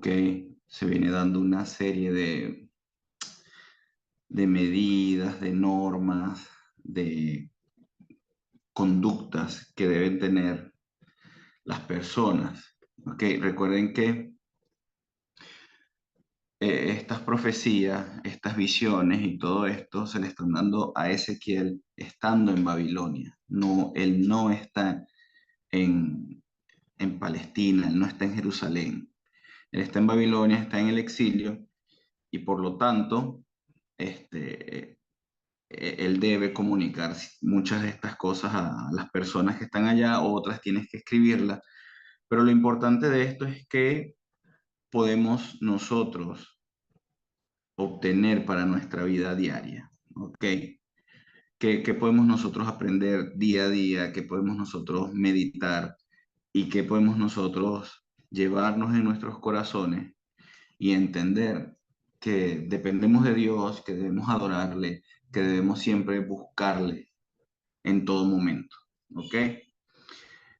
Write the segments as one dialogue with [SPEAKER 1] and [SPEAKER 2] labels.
[SPEAKER 1] ¿ok? Se viene dando una serie de medidas, de normas, de conductas que deben tener las personas, ¿ok? Recuerden que estas profecías, estas visiones y todo esto se le están dando a Ezequiel estando en Babilonia. No, él no está en, en Palestina, él no está en Jerusalén. Él está en Babilonia, está en el exilio y por lo tanto, él debe comunicar muchas de estas cosas a las personas que están allá, otras tienes que escribirlas. Pero lo importante de esto es que podemos nosotros obtener para nuestra vida diaria, ¿ok? ¿Qué podemos nosotros aprender día a día? ¿Qué podemos nosotros meditar? ¿Y qué podemos nosotros llevarnos en nuestros corazones y entender que dependemos de Dios, que debemos adorarle, que debemos siempre buscarle en todo momento? ¿Ok?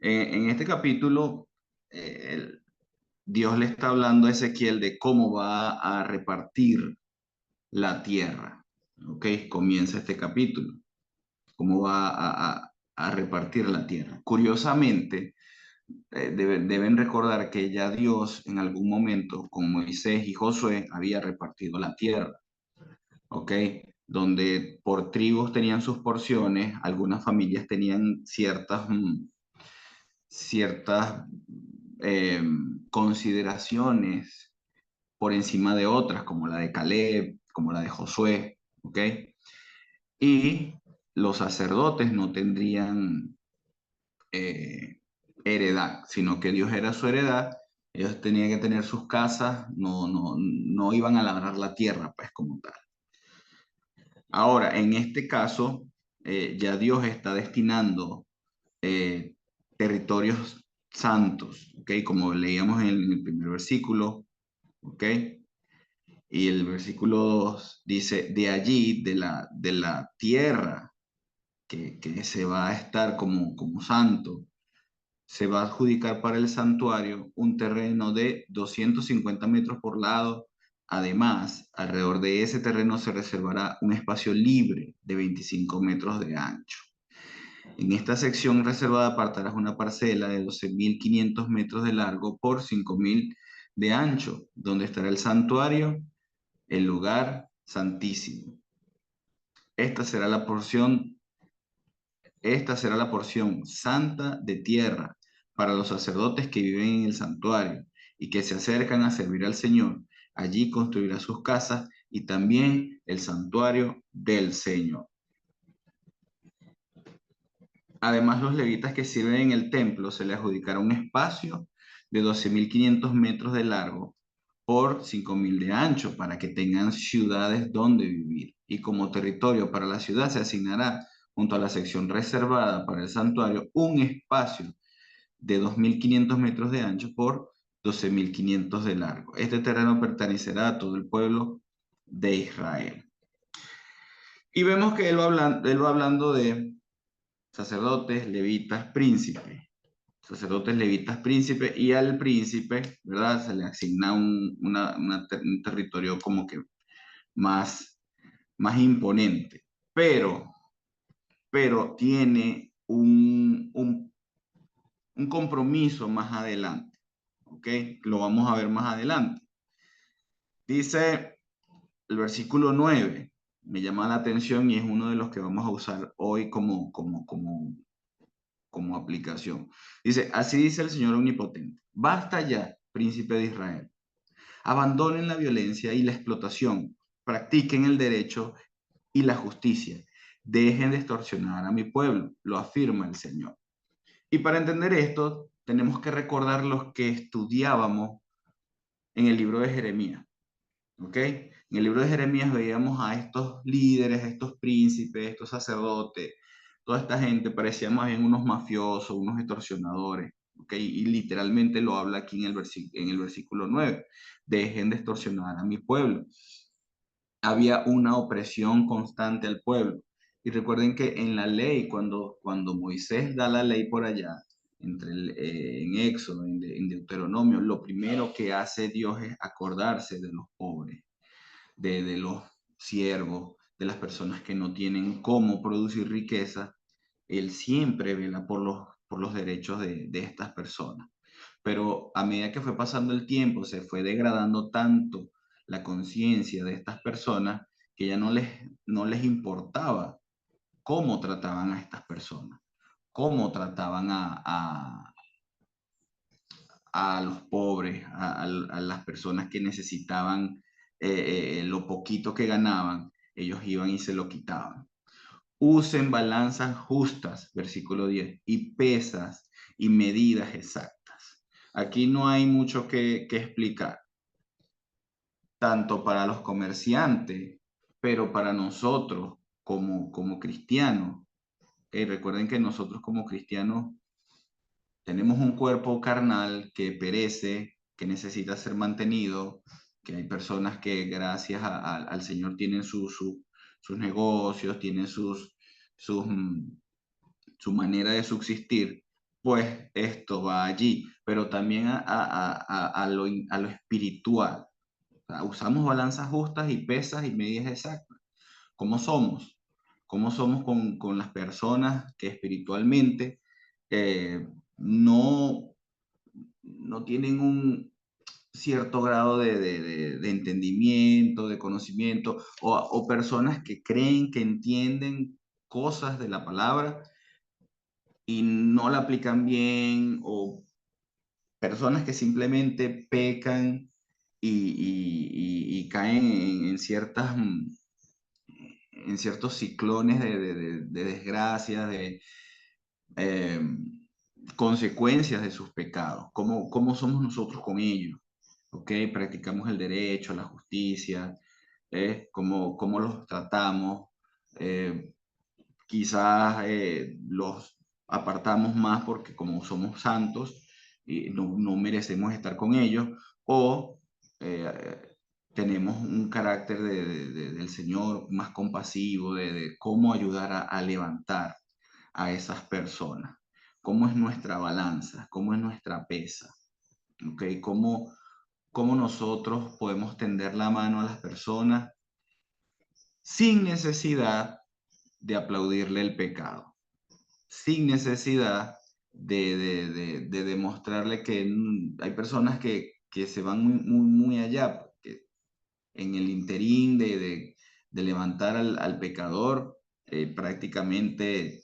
[SPEAKER 1] En este capítulo, Dios le está hablando a Ezequiel de cómo va a repartir la tierra. ¿Ok? Comienza este capítulo. Cómo va a repartir la tierra. Curiosamente, deben recordar que ya Dios en algún momento con Moisés y Josué había repartido la tierra, ¿ok? Donde por tribus tenían sus porciones, algunas familias tenían ciertas eh, consideraciones por encima de otras, como la de Caleb, como la de Josué, ¿ok? Y los sacerdotes no tendrían heredad, sino que Dios era su heredad, ellos tenían que tener sus casas, no iban a labrar la tierra, pues como tal. Ahora, en este caso, ya Dios está destinando eh, territorios santos, ¿ok? Como leíamos en el primer versículo, ¿ok? Y el versículo 2 dice, de allí, de la tierra que se va a estar como santo, se va a adjudicar para el santuario un terreno de 250 metros por lado. Además, alrededor de ese terreno se reservará un espacio libre de 25 metros de ancho. En esta sección reservada apartarás una parcela de 12.500 metros de largo por 5.000 de ancho, donde estará el santuario, el lugar santísimo. Esta será la porción Esta será la porción santa de tierra para los sacerdotes que viven en el santuario y que se acercan a servir al Señor. Allí construirá sus casas y también el santuario del Señor. Además, los levitas que sirven en el templo se les adjudicará un espacio de 12.500 metros de largo por 5.000 de ancho para que tengan ciudades donde vivir. Y como territorio para la ciudad se asignará junto a la sección reservada para el santuario un espacio de 2.500 metros de ancho por 12.500 de largo. Este terreno pertenecerá a todo el pueblo de Israel. Y vemos que él va hablando de sacerdotes, levitas, príncipes. Sacerdotes, levitas, príncipes, y al príncipe, ¿verdad? Se le asigna un territorio como que más, más imponente, pero tiene un compromiso más adelante, ¿ok? Lo vamos a ver más adelante. Dice el versículo 9, me llama la atención y es uno de los que vamos a usar hoy como aplicación. Dice, así dice el Señor Omnipotente, basta ya, príncipe de Israel, abandonen la violencia y la explotación, practiquen el derecho y la justicia, dejen de extorsionar a mi pueblo, lo afirma el Señor. Y para entender esto, tenemos que recordar los que estudiábamos en el libro de Jeremías, ¿ok? En el libro de Jeremías veíamos a estos líderes, a estos príncipes, estos sacerdotes, toda esta gente parecía más bien unos mafiosos, unos extorsionadores, ¿ok? Y literalmente lo habla aquí en el versículo 9. Dejen de extorsionar a mi pueblo. Había una opresión constante al pueblo. Y recuerden que en la ley, cuando Moisés da la ley por allá, en Éxodo, en Deuteronomio, lo primero que hace Dios es acordarse de los pobres, de los siervos, de las personas que no tienen cómo producir riqueza. Él siempre vela por los derechos de estas personas. Pero a medida que fue pasando el tiempo, se fue degradando tanto la conciencia de estas personas que ya no les importaba cómo trataban a estas personas, cómo trataban a los pobres, a las personas que necesitaban lo poquito que ganaban, ellos iban y se lo quitaban. Usen balanzas justas, versículo 10, y pesas y medidas exactas. Aquí no hay mucho que explicar, tanto para los comerciantes, pero para nosotros como cristianos. Recuerden que nosotros como cristianos tenemos un cuerpo carnal que perece, que necesita ser mantenido, que hay personas que gracias al Señor tienen sus negocios, tienen sus, su manera de subsistir, pues esto va allí, pero también a lo espiritual. O sea, usamos balanzas justas y pesas y medidas exactas. ¿Cómo somos? ¿Cómo somos con las personas que espiritualmente eh, no, no tienen un cierto grado de entendimiento, de conocimiento, o personas que creen que entienden cosas de la palabra y no la aplican bien, o personas que simplemente pecan y caen en ciertos ciclones de desgracia, eh, consecuencias de sus pecados? ¿Cómo somos nosotros con ellos? ¿Ok? Practicamos el derecho, la justicia, cómo los tratamos. Eh, Quizás los apartamos más porque como somos santos y no merecemos estar con ellos, o eh, tenemos un carácter del Señor más compasivo, de cómo ayudar a levantar a esas personas, cómo es nuestra balanza, cómo es nuestra pesa, ¿ok? Cómo nosotros podemos tender la mano a las personas sin necesidad de aplaudirle el pecado, sin necesidad de demostrarle que hay personas que se van muy allá, porque en el interín de levantar al pecador, prácticamente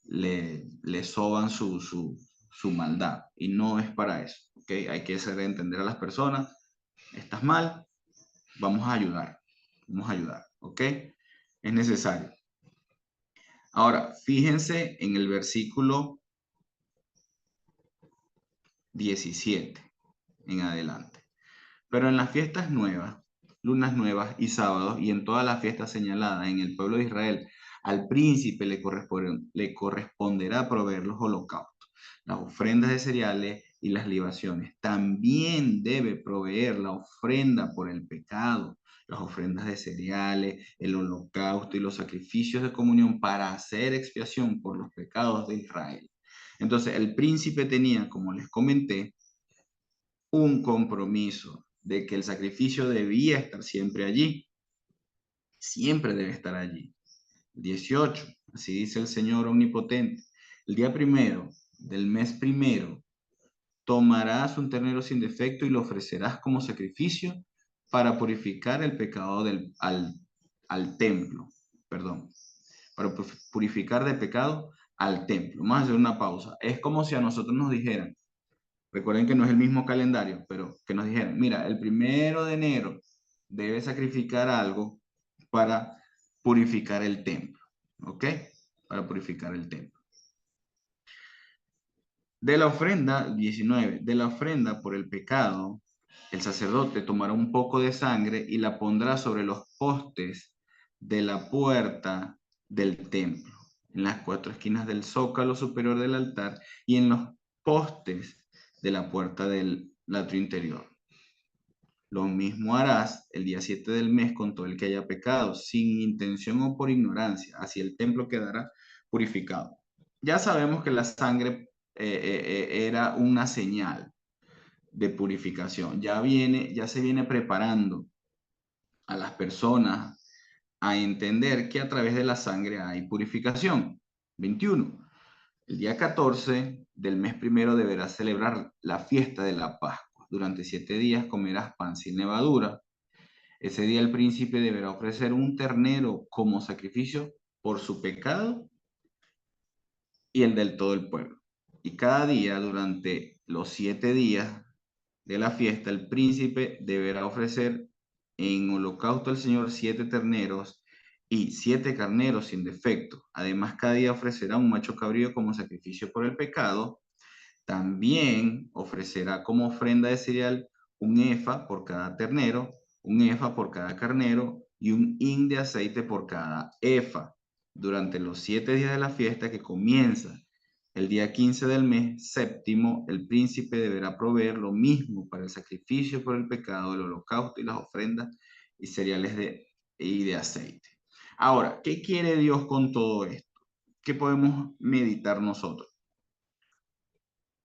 [SPEAKER 1] le soban su maldad, y no es para eso, ¿ok? Hay que hacer entender a las personas: estás mal, vamos a ayudar, ¿ok? Es necesario. Ahora, fíjense en el versículo 17 en adelante. Pero en las fiestas nuevas, lunas nuevas y sábados, y en todas las fiestas señaladas en el pueblo de Israel, al príncipe le corresponderá proveer los holocaustos, las ofrendas de cereales y las libaciones. También debe proveer la ofrenda por el pecado, las ofrendas de cereales, el holocausto y los sacrificios de comunión para hacer expiación por los pecados de Israel. Entonces, el príncipe tenía, como les comenté, un compromiso de que el sacrificio debía estar siempre allí, siempre debe estar allí. 18, así dice el Señor Omnipotente: el día primero del mes primero tomarás un ternero sin defecto y lo ofrecerás como sacrificio para purificar el pecado al templo, perdón, para purificar de pecado al templo. Vamos a hacer una pausa. Es como si a nosotros nos dijeran, recuerden que no es el mismo calendario, pero que nos dijeran: mira, el 1 de enero debes sacrificar algo para purificar el templo, ¿ok? Para purificar el templo. De la ofrenda, 19, de la ofrenda por el pecado, el sacerdote tomará un poco de sangre y la pondrá sobre los postes de la puerta del templo, en las 4 esquinas del zócalo superior del altar y en los postes de la puerta del atrio interior. Lo mismo harás el día 7 del mes con todo el que haya pecado, sin intención o por ignorancia. Así el templo quedará purificado. Ya sabemos que la sangre era una señal de purificación. Ya se viene preparando a las personas a entender que a través de la sangre hay purificación. 21. El día 14 del mes primero deberás celebrar la fiesta de la Pascua. Durante 7 días comerás pan sin levadura. Ese día el príncipe deberá ofrecer un ternero como sacrificio por su pecado y el del todo el pueblo. Y cada día, durante los 7 días de la fiesta, el príncipe deberá ofrecer en holocausto al Señor 7 terneros y 7 carneros sin defecto. Además, cada día ofrecerá un macho cabrío como sacrificio por el pecado. También ofrecerá como ofrenda de cereal un efa por cada ternero, un efa por cada carnero y un hin de aceite por cada efa. Durante los 7 días de la fiesta que comienza el día 15 del mes séptimo, el príncipe deberá proveer lo mismo para el sacrificio por el pecado, el holocausto y las ofrendas y cereales y de aceite. Ahora, ¿qué quiere Dios con todo esto? ¿Qué podemos meditar nosotros?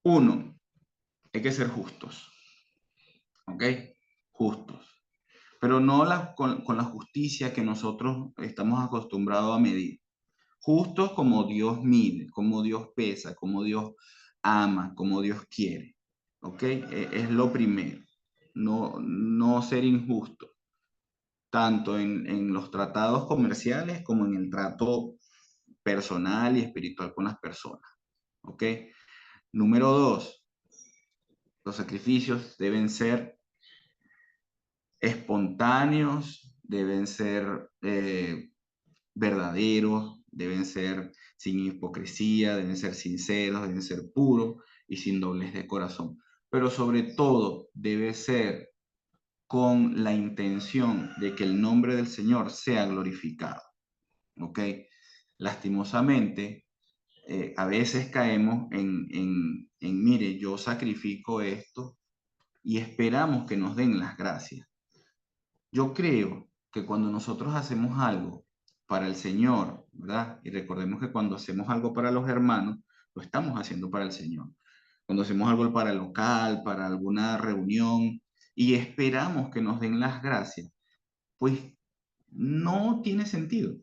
[SPEAKER 1] Uno, hay que ser justos, ¿ok? Justos. Pero no con la justicia que nosotros estamos acostumbrados a medir. Justos como Dios mide, como Dios pesa, como Dios ama, como Dios quiere, ¿ok? Es lo primero. No ser injusto, tanto en los tratados comerciales como en el trato personal y espiritual con las personas, ¿ok? Número dos, los sacrificios deben ser espontáneos, deben ser verdaderos, deben ser sin hipocresía, deben ser sinceros, deben ser puros y sin doblez de corazón. Pero sobre todo debe ser con la intención de que el nombre del Señor sea glorificado. ¿Ok? Lastimosamente, a veces caemos mire, yo sacrifico esto y esperamos que nos den las gracias. Yo creo que cuando nosotros hacemos algo para el Señor, ¿verdad? Y recordemos que cuando hacemos algo para los hermanos, lo estamos haciendo para el Señor. Cuando hacemos algo para el local, para alguna reunión, y esperamos que nos den las gracias, pues no tiene sentido,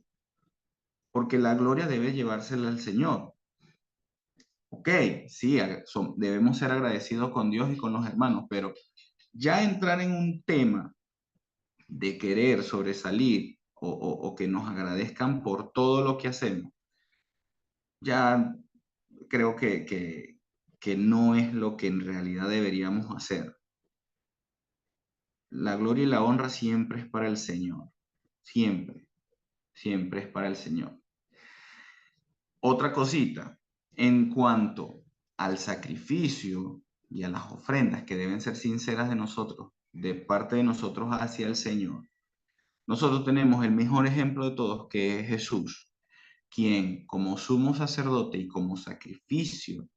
[SPEAKER 1] porque la gloria debe llevársela al Señor. Ok, sí, debemos ser agradecidos con Dios y con los hermanos, pero ya entrar en un tema de querer sobresalir o que nos agradezcan por todo lo que hacemos, ya creo que no es lo que en realidad deberíamos hacer. La gloria y la honra siempre es para el Señor, siempre, siempre es para el Señor. Otra cosita, en cuanto al sacrificio y a las ofrendas que deben ser sinceras de nosotros, de parte de nosotros hacia el Señor, nosotros tenemos el mejor ejemplo de todos, que es Jesús, quien como sumo sacerdote y como sacrificio,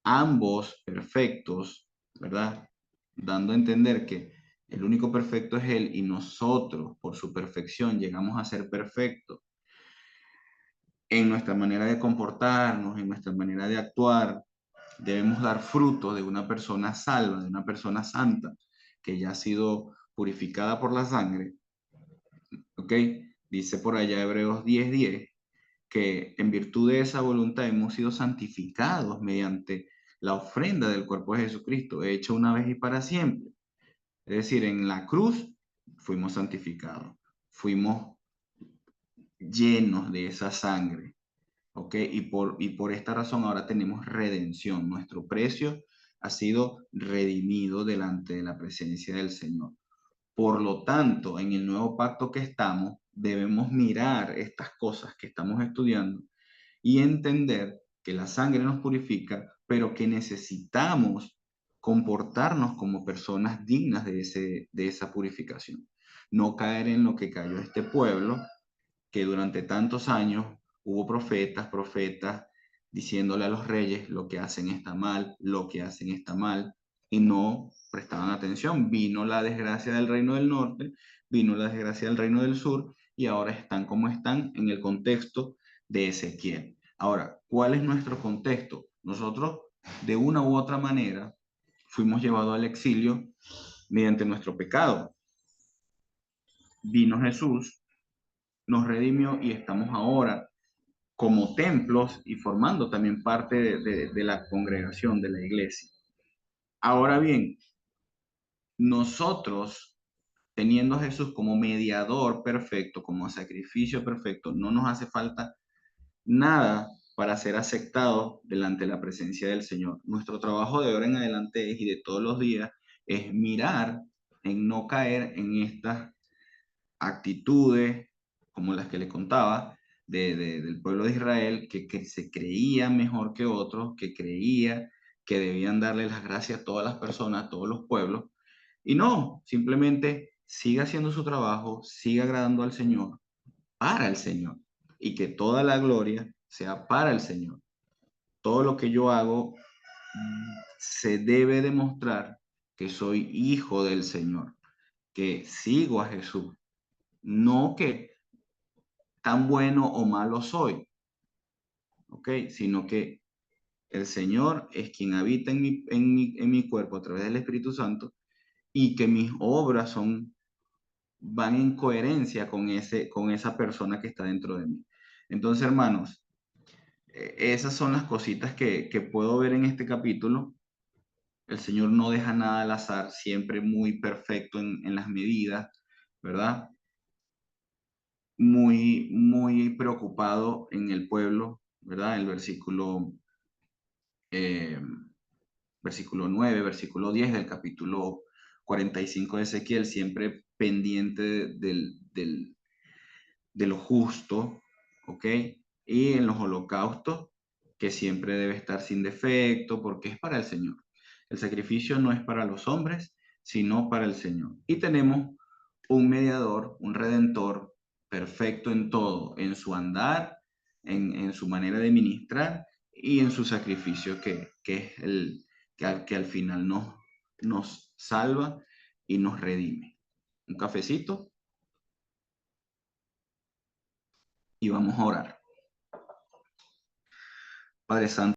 [SPEAKER 1] ambos perfectos, ¿verdad? Dando a entender que el único perfecto es Él y nosotros por su perfección llegamos a ser perfectos en nuestra manera de comportarnos, en nuestra manera de actuar. Debemos dar fruto de una persona salva, de una persona santa, que ya ha sido purificada por la sangre. ¿Ok? Dice por allá Hebreos 10:10 que en virtud de esa voluntad hemos sido santificados mediante la ofrenda del cuerpo de Jesucristo, hecha una vez y para siempre. Es decir, en la cruz fuimos santificados, fuimos llenos de esa sangre, ¿ok? Y por esta razón ahora tenemos redención. Nuestro precio ha sido redimido delante de la presencia del Señor. Por lo tanto, en el nuevo pacto que estamos, debemos mirar estas cosas que estamos estudiando y entender que la sangre nos purifica, pero que necesitamos comportarnos como personas dignas de esa purificación. No caer en lo que cayó este pueblo, que durante tantos años hubo profetas diciéndole a los reyes lo que hacen está mal, lo que hacen está mal, y no prestaban atención. Vino la desgracia del reino del norte, vino la desgracia del reino del sur, y ahora están como están en el contexto de Ezequiel. Ahora, ¿cuál es nuestro contexto? Nosotros de una u otra manera fuimos llevados al exilio mediante nuestro pecado. Vino Jesús, nos redimió y estamos ahora como templos y formando también parte de la congregación, de la iglesia. Ahora bien, nosotros, teniendo a Jesús como mediador perfecto, como sacrificio perfecto, no nos hace falta nada para ser aceptados delante de la presencia del Señor. Nuestro trabajo de ahora en adelante es, y de todos los días, es mirar en no caer en estas actitudes como las que le contaba del pueblo de Israel, que se creía mejor que otros, que creía que debían darle las gracias a todas las personas, a todos los pueblos, y no, simplemente siga haciendo su trabajo, siga agradando al Señor, para el Señor, y que toda la gloria sea para el Señor. Todo lo que yo hago se debe demostrar que soy hijo del Señor, que sigo a Jesús, no que tan bueno o malo soy, ¿ok? Sino que el Señor es quien habita en mi cuerpo a través del Espíritu Santo y que mis obras van en coherencia con esa persona que está dentro de mí. Entonces, hermanos, esas son las cositas que puedo ver en este capítulo. El Señor no deja nada al azar, siempre muy perfecto en las medidas, ¿verdad? Muy, muy preocupado en el pueblo, ¿verdad? El eh, versículo 9, versículo 10 del capítulo 45 de Ezequiel, siempre pendiente de lo justo, ¿ok? Y en los holocaustos, que siempre debe estar sin defecto, porque es para el Señor. El sacrificio no es para los hombres, sino para el Señor. Y tenemos un mediador, un redentor, perfecto en todo, en su andar, en su manera de ministrar y en su sacrificio, que es que al final nos salva y nos redime. Un cafecito y vamos a orar. Padre Santo.